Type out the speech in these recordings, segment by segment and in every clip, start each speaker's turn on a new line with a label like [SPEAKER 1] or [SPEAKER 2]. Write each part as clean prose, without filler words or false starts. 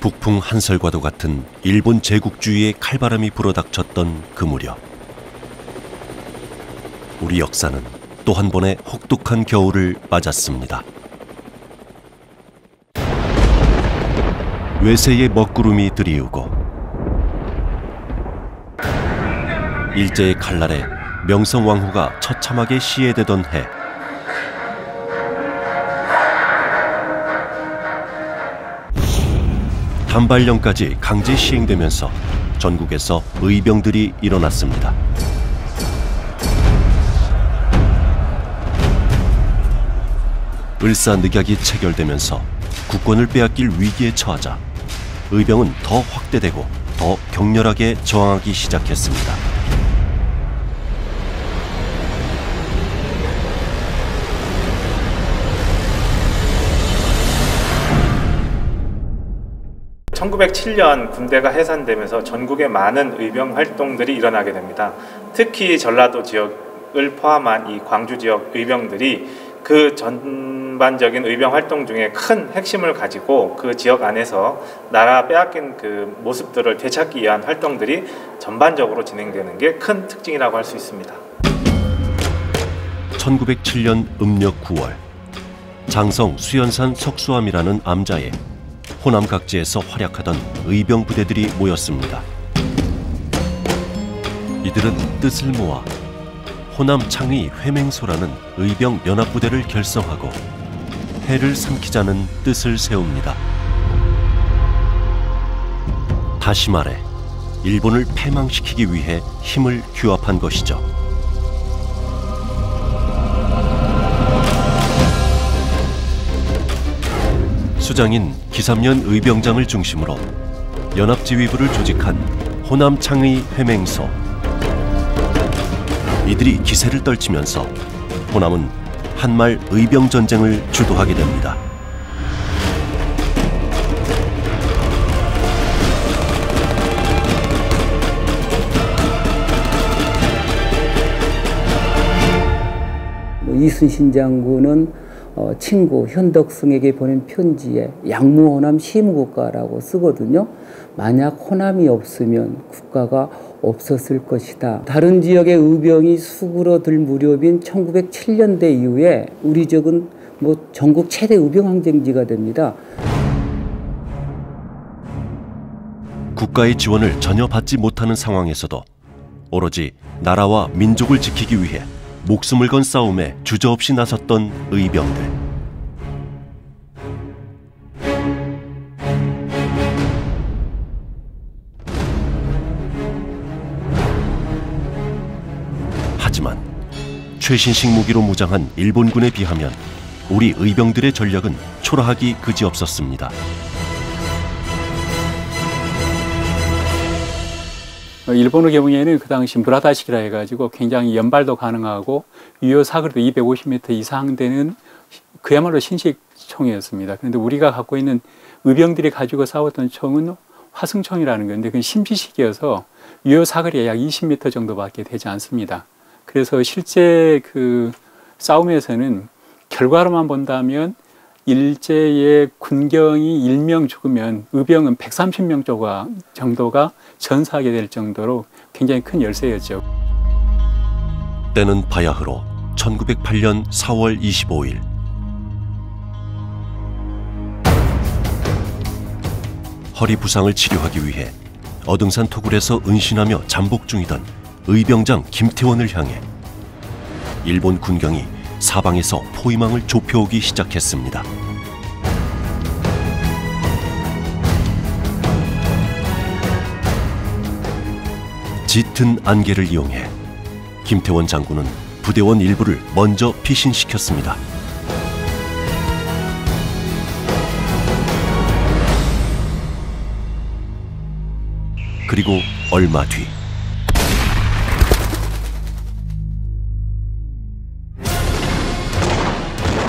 [SPEAKER 1] 북풍 한설과도 같은 일본 제국주의의 칼바람이 불어닥쳤던 그 무렵, 우리 역사는 또 한 번의 혹독한 겨울을 맞았습니다. 외세의 먹구름이 들이우고 일제의 칼날에 명성왕후가 처참하게 시해되던 해, 단발령까지 강제 시행되면서 전국에서 의병들이 일어났습니다. 을사늑약이 체결되면서 국권을 빼앗길 위기에 처하자 의병은 더 확대되고 더 격렬하게 저항하기 시작했습니다.
[SPEAKER 2] (1907년) 군대가 해산되면서 전국에 많은 의병 활동들이 일어나게 됩니다. 특히 전라도 지역을 포함한 이 광주 지역 의병들이 그 전반적인 의병 활동 중에 큰 핵심을 가지고 그 지역 안에서 나라 빼앗긴 그 모습들을 되찾기 위한 활동들이 전반적으로 진행되는 게 큰 특징이라고 할 수 있습니다.
[SPEAKER 1] 1907년 음력 9월, 장성 수연산 석수암이라는 암자에 호남 각지에서 활약하던 의병 부대들이 모였습니다. 이들은 뜻을 모아 호남 창의 회맹소라는 의병 연합부대를 결성하고 해를 삼키자는 뜻을 세웁니다. 다시 말해 일본을 패망시키기 위해 힘을 규합한 것이죠. 수장인 기삼년 의병장을 중심으로 연합지휘부를 조직한 호남 창의 회맹소. 이들이 기세를 떨치면서 호남은 한말 의병 전쟁을 주도하게 됩니다.
[SPEAKER 3] 이순신 장군은 친구 현덕승에게 보낸 편지에 양무호남 시무국가라고 쓰거든요. 만약 호남이 없으면 국가가 없었을 것이다. 다른 지역의 의병이 수그러들 무렵인 1907년대 이후에 우리 지역은 전국 최대 의병 항쟁지가 됩니다.
[SPEAKER 1] 국가의 지원을 전혀 받지 못하는 상황에서도 오로지 나라와 민족을 지키기 위해 목숨을 건 싸움에 주저없이 나섰던 의병들. 하지만 최신식 무기로 무장한 일본군에 비하면 우리 의병들의 전력은 초라하기 그지없었습니다.
[SPEAKER 4] 일본의 경우에는 그 당시 무라다식이라 해가지고 굉장히 연발도 가능하고 유효 사거리도 250m 이상 되는 그야말로 신식 총이었습니다. 그런데 우리가 갖고 있는 의병들이 가지고 싸웠던 총은 화승총이라는 건데 그건 신비식이어서 유효 사거리가 약 20m 정도밖에 되지 않습니다. 그래서 실제 그 싸움에서는 결과로만 본다면 일제의 군경이 1명 죽으면 의병은 130명 정도가 전사하게 될 정도로 굉장히 큰 열세였죠.
[SPEAKER 1] 때는 바야흐로 1908년 4월 25일. 허리 부상을 치료하기 위해 어등산 토굴에서 은신하며 잠복 중이던 의병장 김태원을 향해 일본 군경이 사방에서 포위망을 좁혀오기 시작했습니다. 짙은 안개를 이용해 김태원 장군은 부대원 일부를 먼저 피신시켰습니다. 그리고 얼마 뒤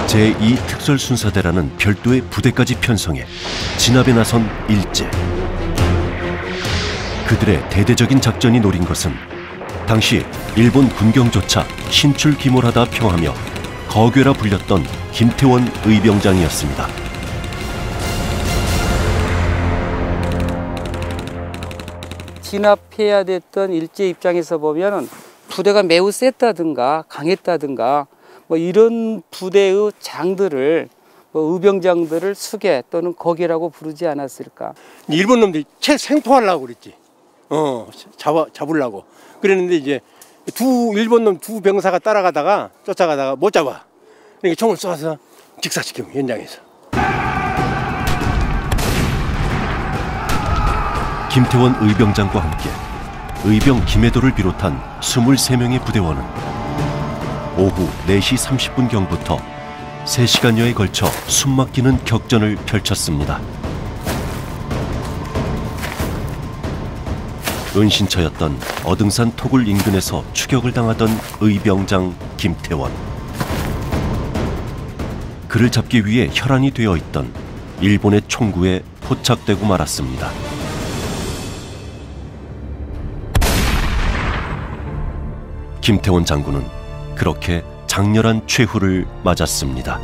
[SPEAKER 1] 제2특설순사대라는 별도의 부대까지 편성해 진압에 나선 일제. 그들의 대대적인 작전이 노린 것은 당시 일본 군경조차 신출귀몰하다 평하며 거괴라 불렸던 김태원 의병장이었습니다.
[SPEAKER 3] 진압해야 됐던 일제 입장에서 보면 부대가 매우 셌다든가 강했다든가 뭐 이런 부대의 장들을 뭐 의병장들을 수계 또는 거기라고 부르지 않았을까.
[SPEAKER 5] 일본 놈들이 채 생포하려고 그랬지. 잡으려고. 그랬는데 이제 일본 놈 두 병사가 따라가다가 쫓아가다가 못 잡아. 그러니까 총을 쏴서 직사시키면 현장에서.
[SPEAKER 1] 김태원 의병장과 함께 의병 김해도를 비롯한 23명의 부대원은 오후 4시 30분경부터 3시간여에 걸쳐 숨막히는 격전을 펼쳤습니다. 은신처였던 어등산 토굴 인근에서 추격을 당하던 의병장 김태원. 그를 잡기 위해 혈안이 되어 있던 일본의 총구에 포착되고 말았습니다. 김태원 장군은 그렇게 장렬한 최후를 맞았습니다.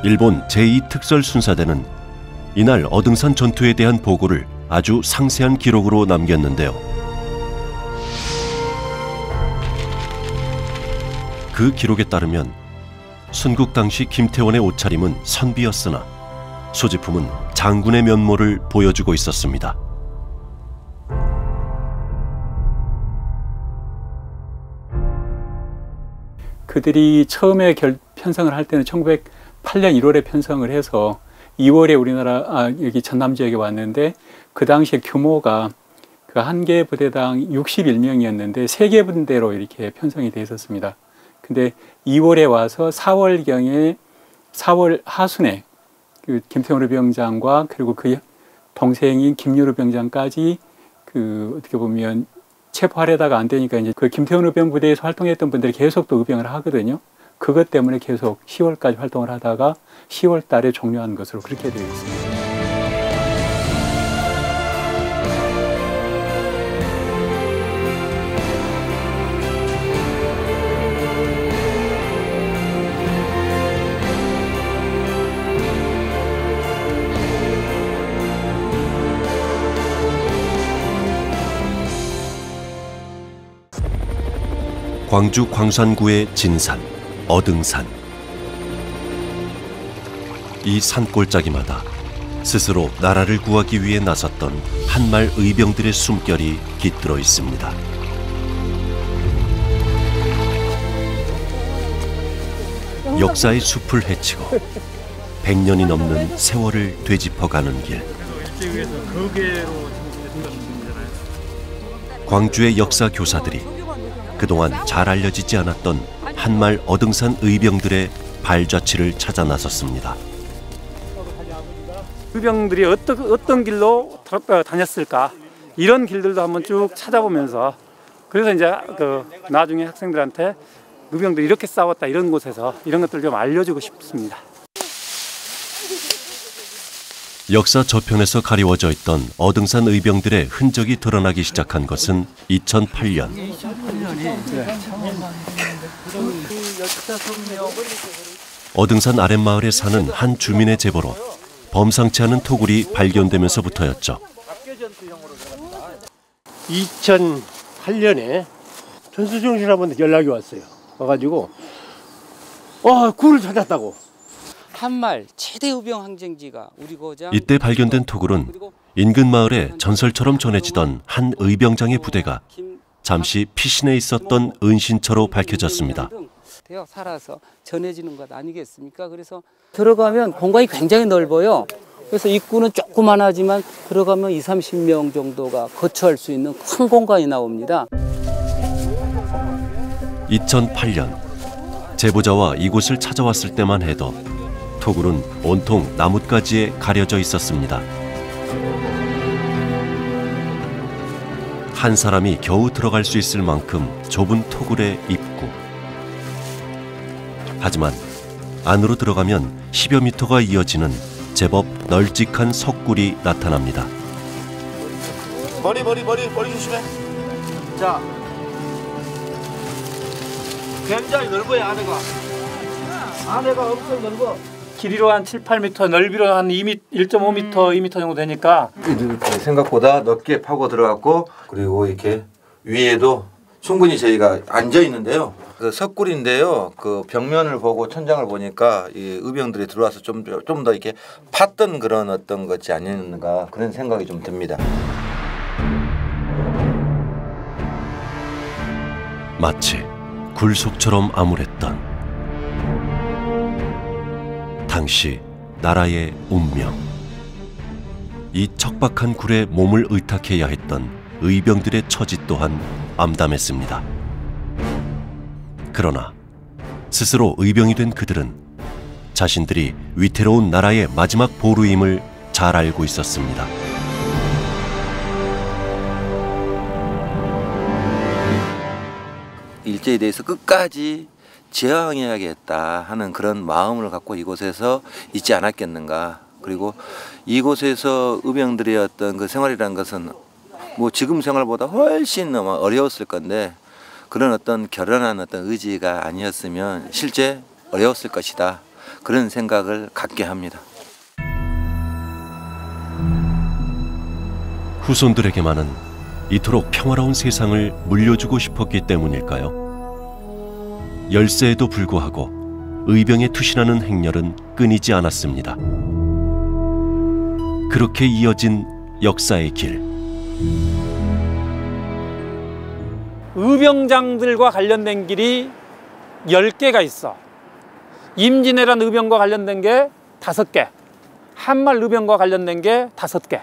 [SPEAKER 1] 일본 제2특설순사대는 이날 어등산 전투에 대한 보고를 아주 상세한 기록으로 남겼는데요. 그 기록에 따르면 순국 당시 김태원의 옷차림은 선비였으나 소지품은 장군의 면모를 보여주고 있었습니다.
[SPEAKER 4] 그들이 처음에 편성을 할 때는 1908년 1월에 편성을 해서 2월에 우리나라 여기 전남 지역에 왔는데 그 당시에 규모가 그 한 개 부대당 61명이었는데 3개 분대로 이렇게 편성이 돼 있었습니다. 근데 2월에 와서 4월경에 4월 하순에 그 김태원 의병장과 그리고 그 동생인 김유루 병장까지 그 어떻게 보면 체포하려다가 안 되니까 이제 그 김태원 의병 부대에서 활동했던 분들이 계속 또 의병을 하거든요. 그것 때문에 계속 10월까지 활동을 하다가 10월 달에 종료한 것으로 그렇게 되어 있습니다.
[SPEAKER 1] 광주 광산구의 진산, 어등산. 이 산골짜기마다 스스로 나라를 구하기 위해 나섰던 한말 의병들의 숨결이 깃들어 있습니다. 역사의 숲을 헤치고 100년이 넘는 세월을 되짚어가는 길. 광주의 역사 교사들이 그동안 잘 알려지지 않았던 한말 어등산 의병들의 발자취를 찾아 나섰습니다.
[SPEAKER 6] 의병들이 어떤 길로 다녔을까 이런 길들도 한번 쭉 찾아보면서 그래서 이제 나중에 학생들한테 의병들이 이렇게 싸웠다 이런 곳에서 이런 것들 좀 알려주고 싶습니다.
[SPEAKER 1] 역사 저편에서 가리워져 있던 어등산 의병들의 흔적이 드러나기 시작한 것은 2008년. 어등산 아랫마을에 사는 한 주민의 제보로 범상치 않은 토굴이 발견되면서부터였죠.
[SPEAKER 5] 2008년에 전수종 씨한테 연락이 왔어요. 와가지고 굴을 찾았다고.
[SPEAKER 3] 한말 최대 의병 항쟁지가 우리 고장.
[SPEAKER 1] 이때 발견된 토굴은 인근 마을에 전설처럼 전해지던 한 의병장의 부대가 잠시 피신해 있었던 은신처로 밝혀졌습니다.
[SPEAKER 3] 되어 살아서 전해지는 것 아니겠습니까? 그래서 들어가면 공간이 굉장히 넓어요. 그래서 입구는 조그만하지만 들어가면 20-30명 정도가 거처할 수 있는 큰 공간이 나옵니다.
[SPEAKER 1] 2008년 제보자와 이곳을 찾아왔을 때만 해도 토굴은 온통 나뭇가지에 가려져 있었습니다. 한 사람이 겨우 들어갈 수 있을 만큼 좁은 토굴의 입구. 하지만 안으로 들어가면 10여 미터가 이어지는 제법 널찍한 석굴이 나타납니다.
[SPEAKER 7] 머리 조심해. 자, 굉장히 넓어요 안에가.
[SPEAKER 6] 안에가 엄청 넓어. 길이로 한 7, 8m, 넓이로 한 2m, 1.5m, 2m 정도 되니까
[SPEAKER 7] 생각보다 넓게 파고 들어갔고 그리고 이렇게 위에도 충분히 저희가 앉아 있는데요. 그 석굴인데요. 그 벽면을 보고 천장을 보니까 이 의병들이 들어와서 좀 더 이렇게 팠던 그런 어떤 것이 아니었는가 그런 생각이 좀 듭니다.
[SPEAKER 1] 마치 굴속처럼 암울했던 당시 나라의 운명. 이 척박한 굴에 몸을 의탁해야 했던 의병들의 처지 또한 암담했습니다. 그러나 스스로 의병이 된 그들은 자신들이 위태로운 나라의 마지막 보루임을 잘 알고 있었습니다.
[SPEAKER 7] 일제에 대해서 끝까지 저항해야겠다 하는 그런 마음을 갖고 이곳에서 있지 않았겠는가. 그리고 이곳에서 의병들의 어떤 그 생활이라는 것은 뭐 지금 생활보다 훨씬 어려웠을 건데 그런 어떤 결연한 어떤 의지가 아니었으면 실제 어려웠을 것이다. 그런 생각을 갖게 합니다.
[SPEAKER 1] 후손들에게만은 이토록 평화로운 세상을 물려주고 싶었기 때문일까요? 열세에도 불구하고 의병에 투신하는 행렬은 끊이지 않았습니다. 그렇게 이어진 역사의 길.
[SPEAKER 6] 의병장들과 관련된 길이 10개가 있어. 임진왜란 의병과 관련된 게 5개, 한말 의병과 관련된 게 5개.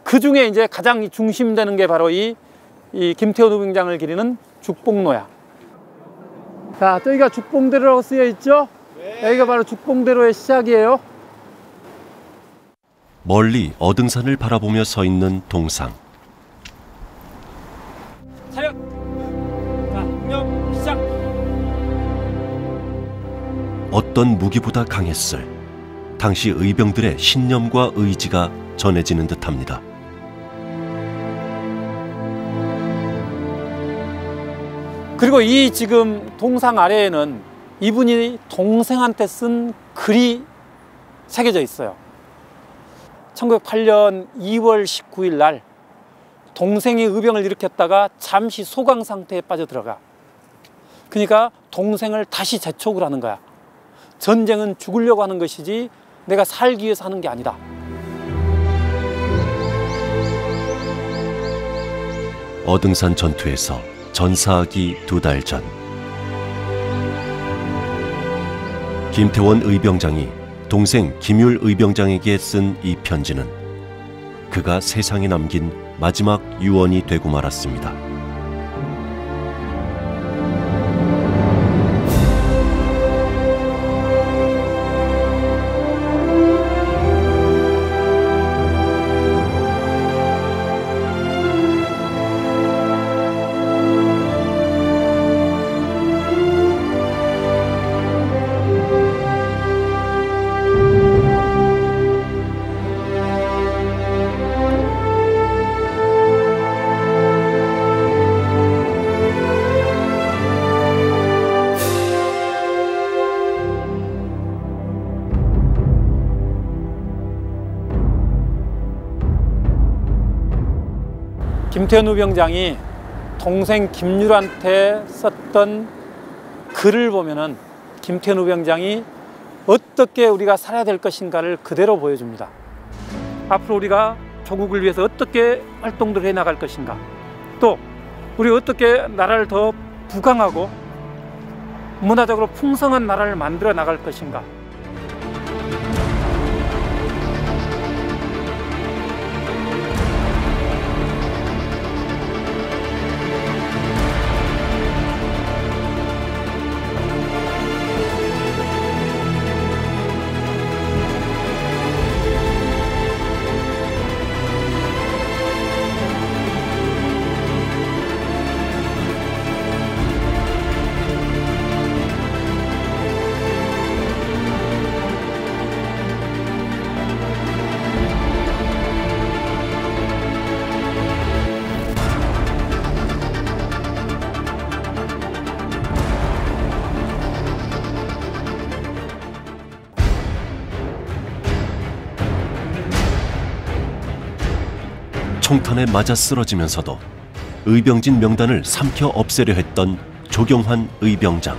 [SPEAKER 6] 그 중에 이제 가장 중심되는 게 바로 이 김태원 의병장을 기리는 죽봉로야. 자, 저기가 죽봉대로라고 쓰여 있죠? 네. 여기가 바로 죽봉대로의 시작이에요.
[SPEAKER 1] 멀리 어등산을 바라보며 서 있는 동상.
[SPEAKER 6] 차렷! 자, 공격 시작!
[SPEAKER 1] 어떤 무기보다 강했을 당시 의병들의 신념과 의지가 전해지는 듯합니다.
[SPEAKER 6] 그리고 이 지금 동상 아래에는 이분이 동생한테 쓴 글이 새겨져 있어요. 1908년 2월 19일 날 동생이 의병을 일으켰다가 잠시 소강 상태에 빠져들어가. 그러니까 동생을 다시 재촉을 하는 거야. 전쟁은 죽으려고 하는 것이지 내가 살기 위해서 하는 게 아니다.
[SPEAKER 1] 어등산 전투에서 전사하기 2달 전, 김태원 의병장이 동생 김율 의병장에게 쓴 이 편지는 그가 세상에 남긴 마지막 유언이 되고 말았습니다.
[SPEAKER 6] 김태원 의병장이 동생 김율한테 썼던 글을 보면은 김태원 의병장이 어떻게 우리가 살아야 될 것인가를 그대로 보여줍니다. 앞으로 우리가 조국을 위해서 어떻게 활동들을 해나갈 것인가, 또 우리가 어떻게 나라를 더 부강하고 문화적으로 풍성한 나라를 만들어 나갈 것인가.
[SPEAKER 1] 총탄에 맞아 쓰러지면서도 의병진 명단을 삼켜 없애려 했던 조경환 의병장.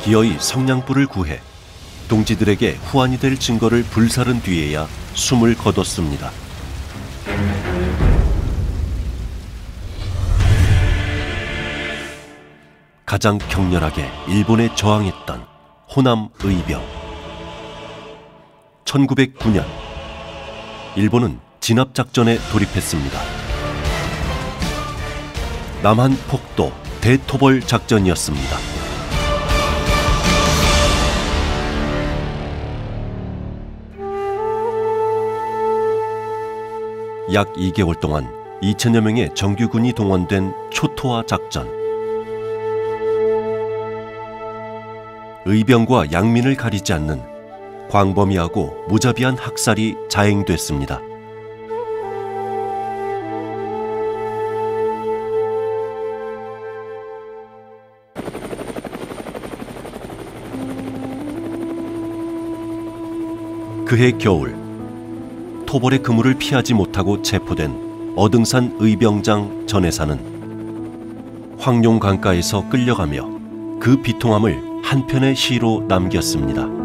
[SPEAKER 1] 기어이 성냥불을 구해 동지들에게 후환이 될 증거를 불사른 뒤에야 숨을 거뒀습니다. 가장 격렬하게 일본에 저항했던 호남 의병. 1909년 일본은 진압작전에 돌입했습니다. 남한 폭도 대토벌 작전이었습니다. 약 2개월 동안 2천여 명의 정규군이 동원된 초토화 작전. 의병과 양민을 가리지 않는 광범위하고 무자비한 학살이 자행됐습니다. 그해 겨울, 토벌의 그물을 피하지 못하고 체포된 어등산 의병장 전해사는 황룡 강가에서 끌려가며 그 비통함을 한 편의 시로 남겼습니다.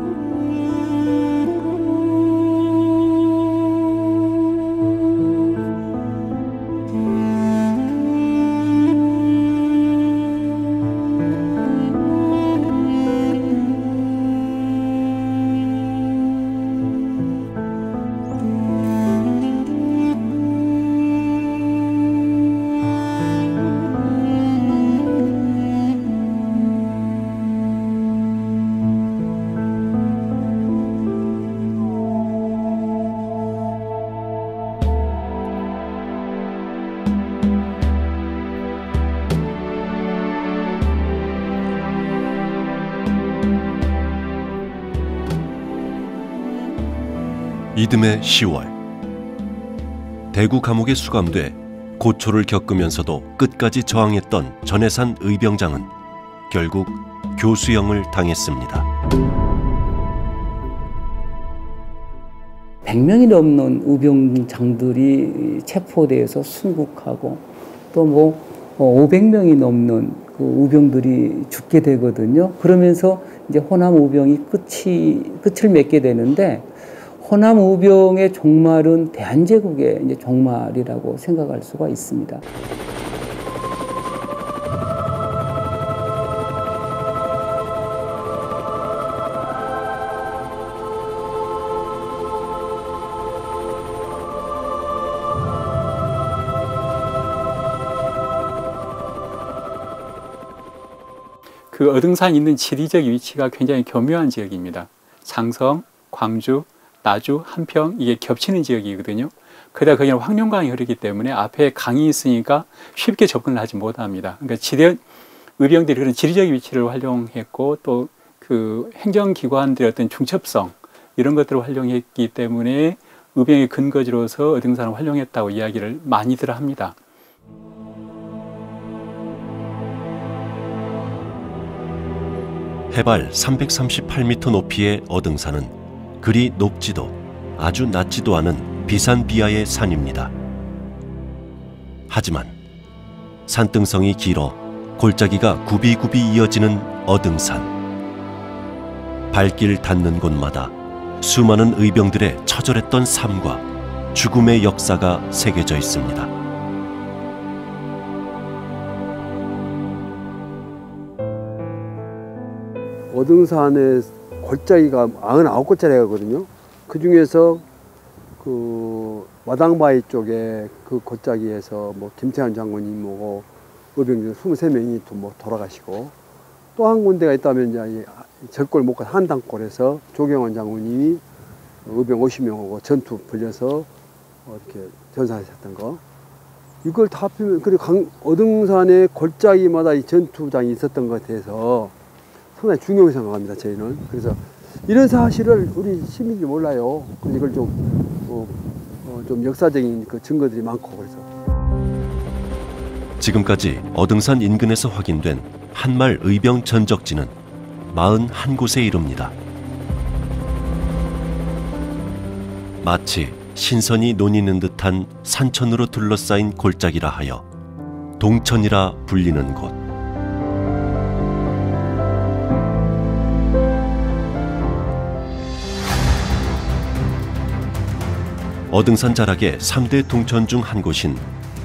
[SPEAKER 1] 이듬해 10월 대구 감옥에 수감돼 고초를 겪으면서도 끝까지 저항했던 전해산 의병장은 결국 교수형을 당했습니다.
[SPEAKER 3] 100명이 넘는 의병장들이 체포돼서 순국하고 또 500명이 넘는 그 의병들이 죽게 되거든요. 그러면서 이제 호남 의병이 끝을 맺게 되는데, 호남 의병의 종말은 대한제국의 이제 종말이라고 생각할 수가 있습니다.
[SPEAKER 4] 그 어등산이 있는 지리적 위치가 굉장히 교묘한 지역입니다. 장성, 광주, 나주, 한평 이게 겹치는 지역이거든요. 그러다 거기는 황룡강이 흐르기 때문에 앞에 강이 있으니까 쉽게 접근을 하지 못합니다. 그러니까 의병들이 그런 지리적 위치를 활용했고 또 그 행정기관들의 어떤 중첩성 이런 것들을 활용했기 때문에 의병의 근거지로서 어등산을 활용했다고 이야기를 많이들 합니다.
[SPEAKER 1] 해발 338m 높이의 어등산은 그리 높지도 아주 낮지도 않은 비산비하의 산입니다. 하지만 산등성이 길어 골짜기가 굽이굽이 이어지는 어등산. 발길 닿는 곳마다 수많은 의병들의 처절했던 삶과 죽음의 역사가 새겨져 있습니다.
[SPEAKER 8] 어등산의 골짜기가 99골짜리거든요. 그 중에서 그 마당바위 쪽에 그 골짜기에서 김태환 장군님 오고 의병 23명이 돌아가시고, 또 한 군데가 있다면 이제 절골 못 가 한당골에서 조경환 장군님이 의병 50명 오고 전투 불려서 이렇게 전사하셨던 거. 이걸 다 합치면, 그리고 어등산의 골짜기마다 이 전투장이 있었던 것에 대해서 상당히 중요하게 생각합니다, 저희는. 그래서 이런 사실을 우리 시민들이 몰라요. 그래서 이걸 좀 역사적인 그 증거들이 많고 그래서.
[SPEAKER 1] 지금까지 어등산 인근에서 확인된 한말 의병 전적지는 41곳에 이릅니다. 마치 신선이 논이는 듯한 산천으로 둘러싸인 골짜기라 하여 동천이라 불리는 곳. 어등산 자락의 3대 동천 중 한 곳인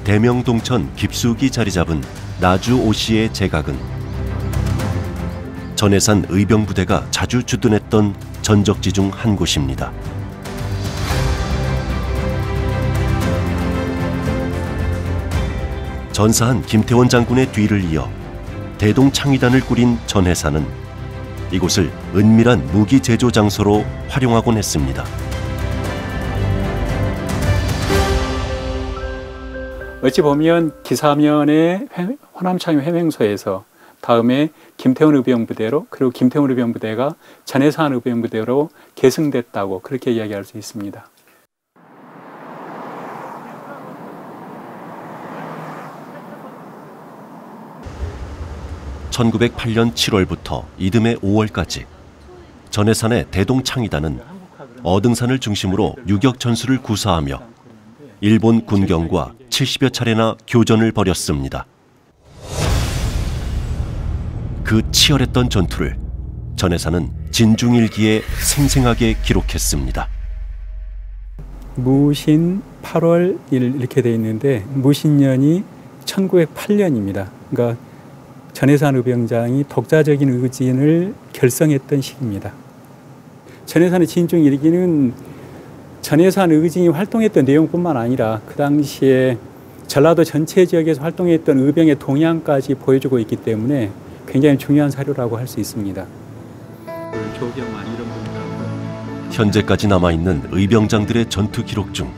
[SPEAKER 1] 대명동천 깊숙이 자리 잡은 나주 오씨의 제각은 전해산 의병부대가 자주 주둔했던 전적지 중 한 곳입니다. 전사한 김태원 장군의 뒤를 이어 대동창의단을 꾸린 전해산은 이곳을 은밀한 무기 제조 장소로 활용하곤 했습니다.
[SPEAKER 4] 어찌 보면 기사면의 호남창의 회맹소에서 다음에 김태원 의병부대로, 그리고 김태원 의병부대가 전해산 의병부대로 계승됐다고 그렇게 이야기할 수 있습니다.
[SPEAKER 1] (1908년 7월부터 이듬해 5월까지) 전해산의 대동창의단은 어등산을 중심으로 유격 전술을 구사하며 일본 군경과 70여 차례나 교전을 벌였습니다. 그 치열했던 전투를 전해산은 진중일기에 생생하게 기록했습니다.
[SPEAKER 4] 무신 8월 1일 이렇게 되어 있는데 무신년이 1908년입니다. 그러니까 전해산 의병장이 독자적인 의진을 결성했던 시기입니다. 전해산의 진중일기는 전해산 의진이 활동했던 내용뿐만 아니라 그 당시에 전라도 전체 지역에서 활동했던 의병의 동향까지 보여주고 있기 때문에 굉장히 중요한 사료라고 할 수 있습니다.
[SPEAKER 1] 현재까지 남아있는 의병장들의 전투 기록 중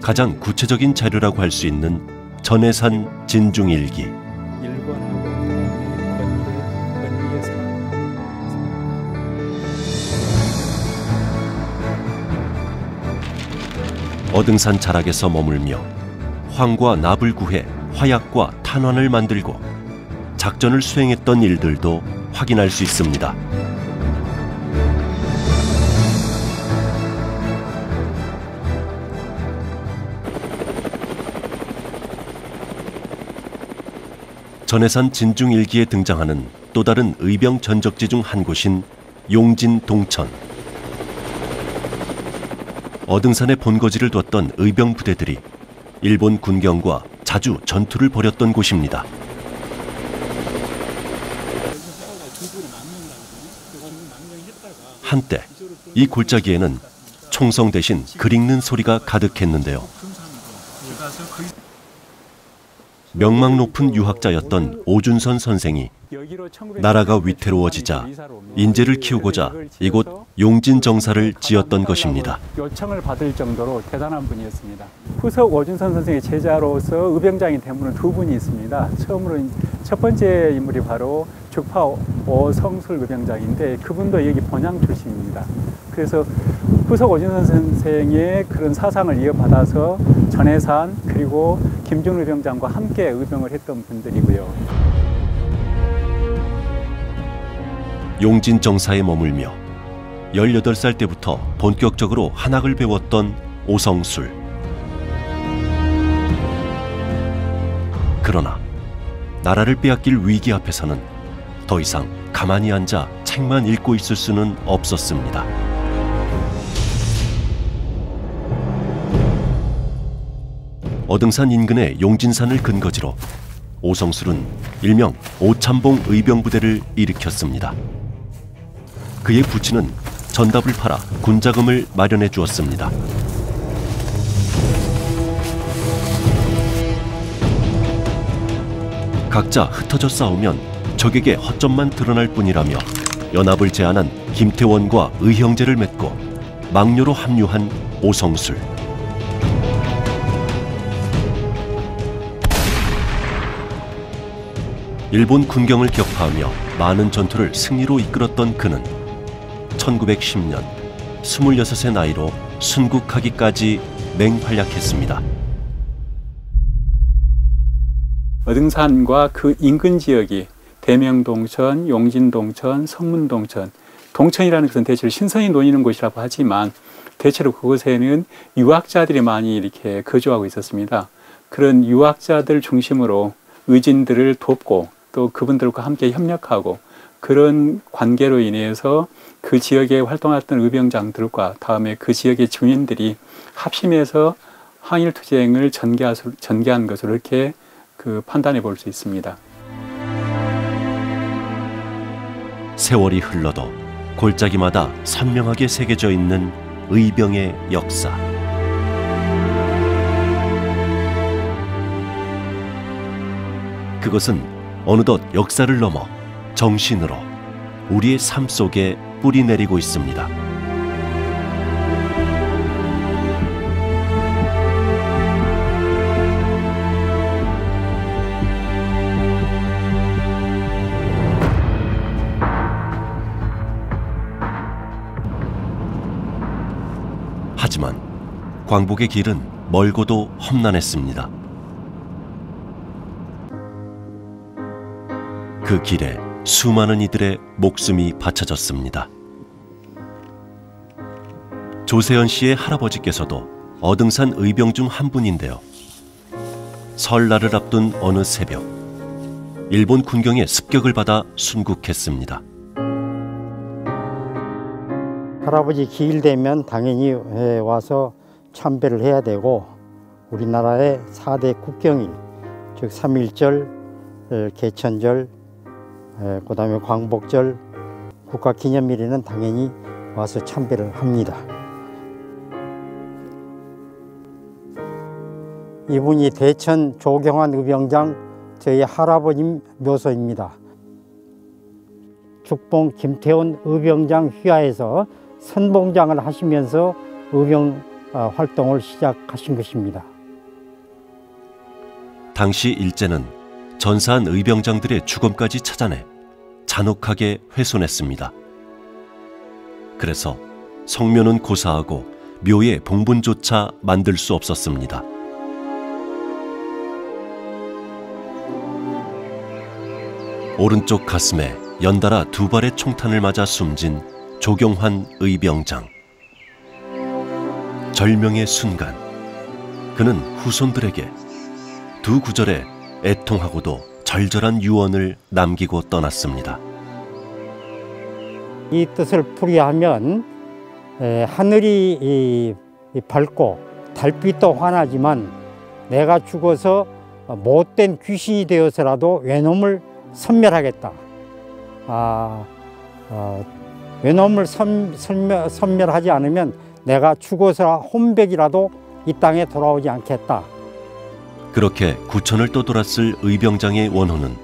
[SPEAKER 1] 가장 구체적인 자료라고 할 수 있는 전해산 진중일기. 어등산 자락에서 머물며 황과 납을 구해 화약과 탄환을 만들고 작전을 수행했던 일들도 확인할 수 있습니다. 전해산 진중일기에 등장하는 또 다른 의병 전적지 중 한 곳인 용진동천. 어등산에 본거지를 뒀던 의병 부대들이 일본 군경과 자주 전투를 벌였던 곳입니다. 한때 이 골짜기에는 총성 대신 글 읽는 소리가 가득했는데요. 명망 높은 유학자였던 오준선 선생이 나라가 위태로워지자 인재를 키우고자 이곳 용진정사를 지었던 것입니다.
[SPEAKER 4] 요청을 받을 정도로 대단한 분이었습니다. 후석 오준선 선생의 제자로서 의병장이 된 분은 두 분이 있습니다. 처음으로 첫 번째 인물이 바로 죽파 오성술 의병장인데 그분도 여기 본양 출신입니다. 그래서 후석 오준선 선생의 그런 사상을 이어받아서 전해산 그리고 김준 의병장과 함께 의병을 했던 분들이고요.
[SPEAKER 1] 용진정사에 머물며 18살 때부터 본격적으로 한학을 배웠던 오성술. 그러나 나라를 빼앗길 위기 앞에서는 더 이상 가만히 앉아 책만 읽고 있을 수는 없었습니다. 어등산 인근의 용진산을 근거지로 오성술은 일명 오참봉 의병부대를 일으켰습니다. 그의 부친은 전답을 팔아 군자금을 마련해 주었습니다. 각자 흩어져 싸우면 적에게 허점만 드러날 뿐이라며 연합을 제안한 김태원과 의형제를 맺고 망료로 합류한 오성술. 일본 군경을 격파하며 많은 전투를 승리로 이끌었던 그는 1910년 26의 나이로 순국하기까지 맹활약했습니다.
[SPEAKER 4] 어등산과 그 인근 지역이 대명동천, 용진동천, 성문동천, 동천이라는 것은 대체로 신선이 논이는 곳이라고 하지만 대체로 그곳에는 유학자들이 많이 이렇게 거주하고 있었습니다. 그런 유학자들 중심으로 의진들을 돕고 또 그분들과 함께 협력하고 그런 관계로 인해서 그 지역에 활동했던 의병장들과 다음에 그 지역의 주민들이 합심해서 항일투쟁을 전개한 것으로 이렇게 판단해 볼 수 있습니다.
[SPEAKER 1] 세월이 흘러도 골짜기마다 선명하게 새겨져 있는 의병의 역사. 그것은 어느덧 역사를 넘어 정신으로 우리의 삶 속에 뿌리 내리고 있습니다. 하지만 광복의 길은 멀고도 험난했습니다. 그 길에 수많은 이들의 목숨이 바쳐졌습니다. 조세현 씨의 할아버지께서도 어등산 의병 중 한 분인데요. 설날을 앞둔 어느 새벽, 일본 군경의 습격을 받아 순국했습니다.
[SPEAKER 9] 할아버지 기일 되면 당연히 와서 참배를 해야 되고 우리나라의 4대 국경일, 즉 3.1절, 개천절, 그다음에 광복절, 국가기념일에는 당연히 와서 참배를 합니다. 이분이 대천 조경환 의병장 저희 할아버지 묘소입니다. 죽봉 김태훈 의병장 휘하에서 선봉장을 하시면서 의병 활동을 시작하신 것입니다.
[SPEAKER 1] 당시 일제는 전사한 의병장들의 죽음까지 찾아내 잔혹하게 훼손했습니다. 그래서 성묘는 고사하고 묘의 봉분조차 만들 수 없었습니다. 오른쪽 가슴에 연달아 2발의 총탄을 맞아 숨진 조경환 의병장. 절명의 순간, 그는 후손들에게 두 구절의 애통하고도 절절한 유언을 남기고 떠났습니다.
[SPEAKER 9] 이 뜻을 풀이하면 하늘이 밝고 달빛도 환하지만 내가 죽어서 못된 귀신이 되어서라도 외놈을 섬멸하겠다. 외놈을 섬멸하지 않으면 내가 죽어서 혼백이라도 이 땅에 돌아오지 않겠다.
[SPEAKER 1] 그렇게 구천을 떠돌았을 의병장의 원혼은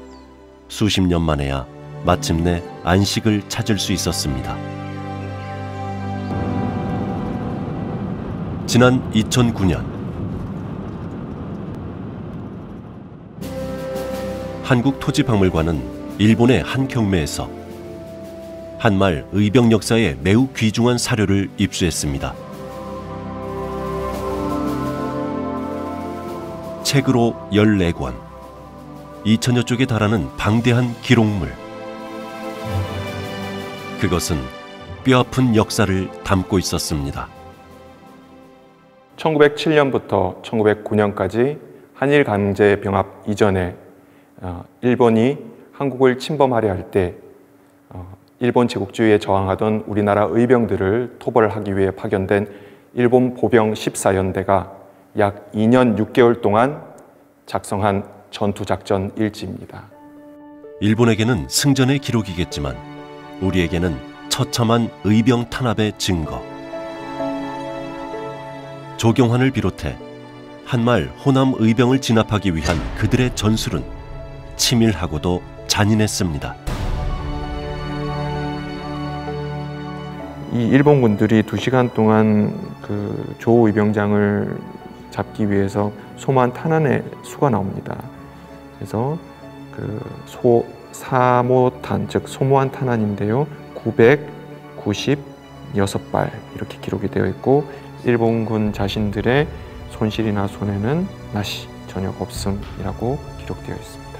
[SPEAKER 1] 수십 년 만에야 마침내 안식을 찾을 수 있었습니다. 지난 2009년 한국토지박물관은 일본의 한 경매에서 한말 의병 역사에 매우 귀중한 사료를 입수했습니다. 책으로 14권, 2000여 쪽에 달하는 방대한 기록물. 그것은 뼈아픈 역사를 담고 있었습니다.
[SPEAKER 10] 1907년부터 1909년까지 한일 강제 병합 이전에 일본이 한국을 침범하려 할 때 일본 제국주의에 저항하던 우리나라 의병들을 토벌하기 위해 파견된 일본 보병 14연대가 약 2년 6개월 동안 작성한 전투작전 일지입니다.
[SPEAKER 1] 일본에게는 승전의 기록이겠지만 우리에게는 처참한 의병 탄압의 증거. 조경환을 비롯해 한말 호남 의병을 진압하기 위한 그들의 전술은 치밀하고도 잔인했습니다.
[SPEAKER 10] 이 일본군들이 2시간 동안 그 조 의병장을 잡기 위해서 소모한 탄환의 수가 나옵니다. 그래서 그 사모탄, 즉 소모한 탄환인데요, 996발 이렇게 기록이 되어 있고 일본군 자신들의 손실이나 손해는 나시, 전혀 없음이라고 기록되어 있습니다.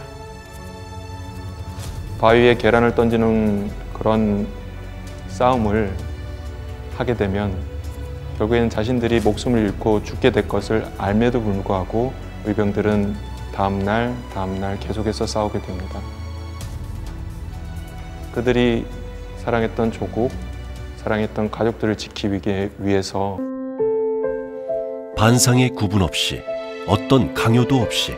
[SPEAKER 10] 바위에 계란을 던지는 그런 싸움을 하게 되면 결국에는 자신들이 목숨을 잃고 죽게 될 것을 알매도 불구하고 의병들은 다음날 계속해서 싸우게 됩니다. 그들이 사랑했던 조국, 사랑했던 가족들을 지키기 위해서
[SPEAKER 1] 반상의 구분 없이 어떤 강요도 없이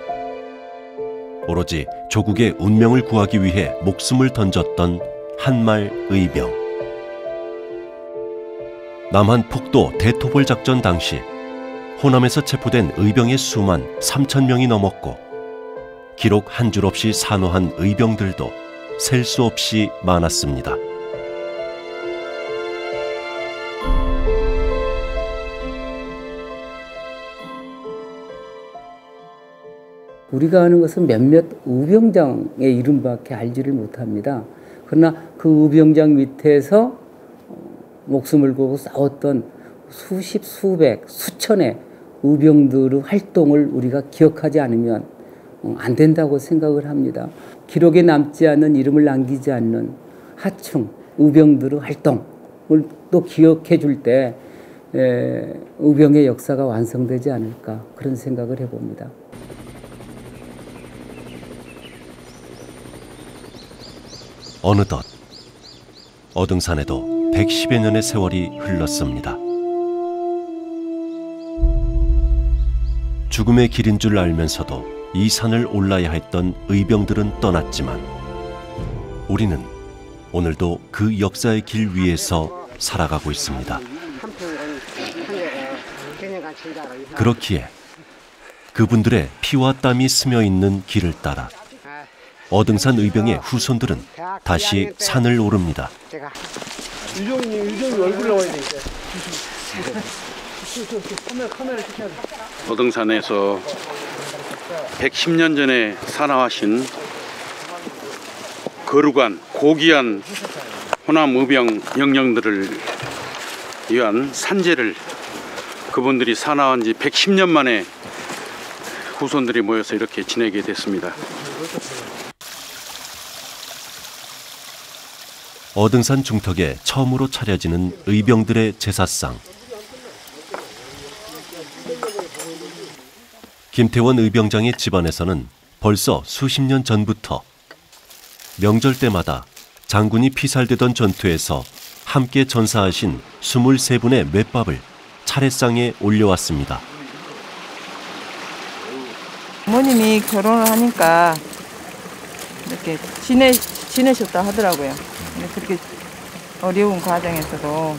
[SPEAKER 1] 오로지 조국의 운명을 구하기 위해 목숨을 던졌던 한말 의병. 남한 폭도 대토벌 작전 당시 호남에서 체포된 의병의 수만 3,000명이 넘었고 기록 한 줄 없이 산호한 의병들도 셀 수 없이 많았습니다.
[SPEAKER 3] 우리가 아는 것은 몇몇 우병장의 이름밖에 알지를 못합니다. 그러나 그 우병장 밑에서 목숨을 걸고 싸웠던 수십, 수백, 수천의 의병들의 활동을 우리가 기억하지 않으면 안 된다고 생각을 합니다. 기록에 남지 않는 이름을 남기지 않는 하층 의병들의 활동을 또 기억해 줄 때 의병의 역사가 완성되지 않을까 그런 생각을 해봅니다.
[SPEAKER 1] 어느덧 어등산에도 110여 년의 세월이 흘렀습니다. 죽음의 길인 줄 알면서도 이 산을 올라야 했던 의병들은 떠났지만 우리는 오늘도 그 역사의 길 위에서 살아가고 있습니다. 그렇기에 그분들의 피와 땀이 스며 있는 길을 따라 어등산 의병의 후손들은 다시 산을 오릅니다.
[SPEAKER 5] 유정이 얼굴 나와야 돼.
[SPEAKER 11] 어등산에서 110년 전에 산하하신 거룩한 고귀한 호남 의병 영령들을 위한 산제를 그분들이 산하한 지 110년 만에 후손들이 모여서 이렇게 지내게 됐습니다.
[SPEAKER 1] 어등산 중턱에 처음으로 차려지는 의병들의 제사상. 김태원 의병장의 집안에서는 벌써 수십 년 전부터 명절 때마다 장군이 피살되던 전투에서 함께 전사하신 23분의 맷밥을 차례상에 올려왔습니다.
[SPEAKER 12] 부모님이 결혼을 하니까 이렇게 지내셨다 하더라고요. 그렇게 어려운 과정에서도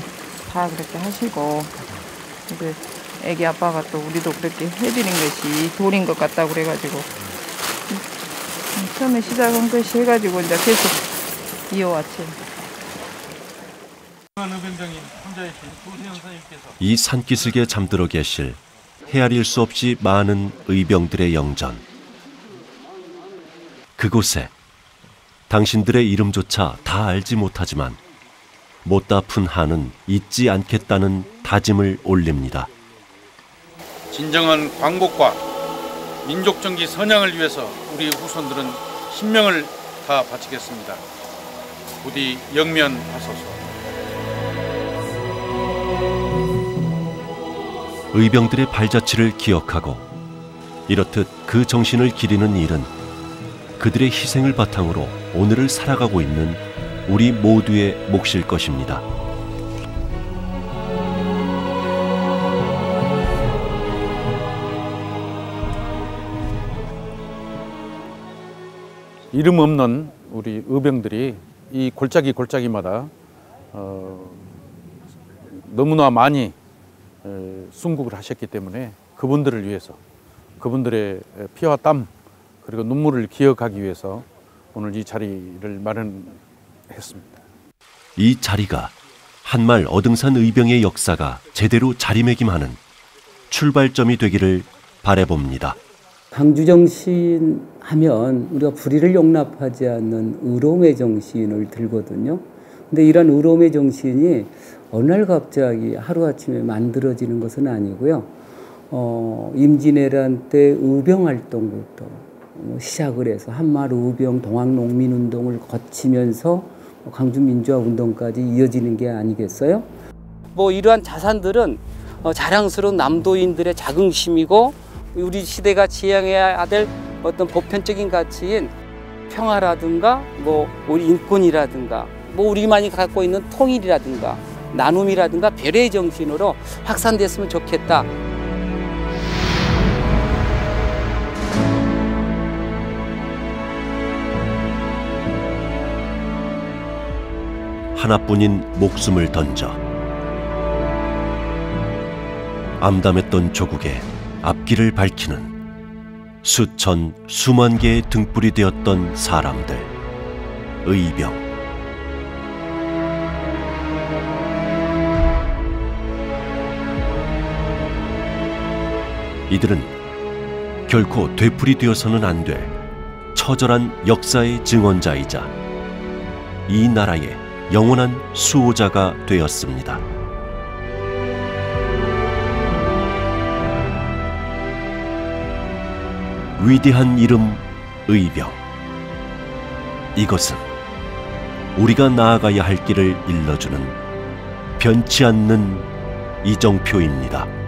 [SPEAKER 12] 다 그렇게 하시고 애기 아빠가 또 우리도 그렇게 해드린 것이 도리인 것 같다고 그래가지고 처음에 시작한 것이 해가지고 이제 계속 이어왔죠.
[SPEAKER 1] 이 산기슭에 잠들어 계실 헤아릴 수 없이 많은 의병들의 영전. 그곳에 당신들의 이름조차 다 알지 못하지만 못다 푼 한은 잊지 않겠다는 다짐을 올립니다.
[SPEAKER 11] 진정한 광복과 민족정기 선양을 위해서 우리 후손들은 신명을 다 바치겠습니다. 부디 영면하소서.
[SPEAKER 1] 의병들의 발자취를 기억하고 이렇듯 그 정신을 기리는 일은 그들의 희생을 바탕으로 오늘을 살아가고 있는 우리 모두의 몫일 것입니다.
[SPEAKER 11] 이름 없는 우리 의병들이 이 골짜기마다 너무나 많이 순국을 하셨기 때문에 그분들을 위해서 그분들의 피와 땀 그리고 눈물을 기억하기 위해서 오늘 이 자리를 마련했습니다.
[SPEAKER 1] 이 자리가 한말 어등산 의병의 역사가 제대로 자리매김하는 출발점이 되기를 바라봅니다.
[SPEAKER 3] 광주정신 하면 우리가 불의를 용납하지 않는 의로움의 정신을 들거든요. 근데 이런 의로움의 정신이 어느 날 갑자기 하루아침에 만들어지는 것은 아니고요. 임진왜란 때 의병활동부터 시작을 해서 한말 의병 동학농민운동을 거치면서 광주민주화운동까지 이어지는 게 아니겠어요? 이러한 자산들은 자랑스러운 남도인들의 자긍심이고 우리 시대가 지향해야 될 어떤 보편적인 가치인 평화라든가 뭐 우리 인권이라든가 뭐 우리만이 갖고 있는 통일이라든가 나눔이라든가 배려의 정신으로 확산됐으면 좋겠다.
[SPEAKER 1] 하나뿐인 목숨을 던져 암담했던 조국의 앞길을 밝히는 수천 수만 개의 등불이 되었던 사람들, 의병. 이들은 결코 되풀이 되어서는 안 될 처절한 역사의 증언자이자 이 나라의 영원한 수호자가 되었습니다. 위대한 이름 의병. 이것은 우리가 나아가야 할 길을 일러주는 변치 않는 이정표입니다.